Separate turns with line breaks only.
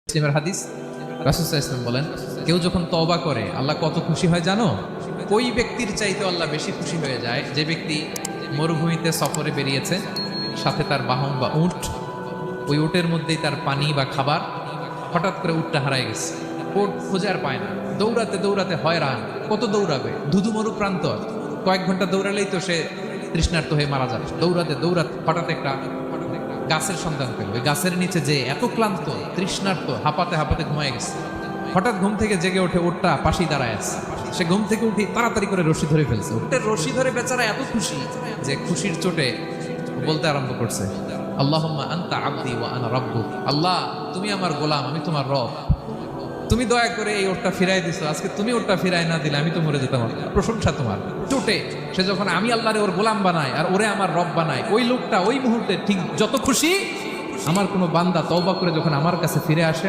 মুসলিমের হাদিস, রাসূল সাল্লাল্লাহু আলাইহি ওয়াসাল্লাম বলেন, কেউ যখন তওবা করে আল্লাহ কত খুশি হয় জানো? ওই ব্যক্তির চাইতে আল্লাহ বেশি খুশি হয়ে যায় যে ব্যক্তি মরুভূমিতে সফরে বেরিয়েছে, সাথে তার বাহন বা উট, ওই উটের মধ্যেই তার পানি বা খাবার, হঠাৎ করে উটটা হারায় গেছে, উট খুঁজে আর পায় না, দৌড়াতে দৌড়াতে হয়রান, কত দৌড়াবে, ধুধু মরু প্রান্ত, কয়েক ঘন্টা দৌড়ালেই তো সে তৃষ্ণার্ত হয়ে মারা যাবে। দৌড়াতে দৌড়াতে হঠাৎ একটা গাছের সন্ধান পেল, ওই গাছের নিচে যে এত ক্লান্ত তৃষ্ণার্ত হাঁপাতে হাঁপাতে ঘুমায় গেছে। হঠাৎ ঘুম থেকে জেগে ওঠে, উটটা পাশেই দাঁড়ায় আছে। সে ঘুম থেকে উঠে তাড়াতাড়ি করে রশি ধরে ফেলছে। উটের রশি ধরে বেচারা এত খুশি যে খুশির চোটে বলতে আরম্ভ করছে, আল্লাহুম্মা আনতা আবদি ওয়া আনা রাব্বুক। আল্লাহ, তুমি আমার গোলাম, আমি তোমার রব। তুমি দয়া করে এই ওটটা ফিরাই দিছো, আজকে তুমি ওটটা ফিরাই না দিলে আমি তো মরে যেতাম। প্রশংসা তোমার। চোটে সে যখন আমি আল্লাহরে ওর গোলাম বানাই আর ওরে আমার রব বানাই, ওই লোকটা ওই মুহূর্তে ঠিক যত খুশি, আমার কোনো বান্দা তওবা করে যখন আমার কাছে ফিরে আসে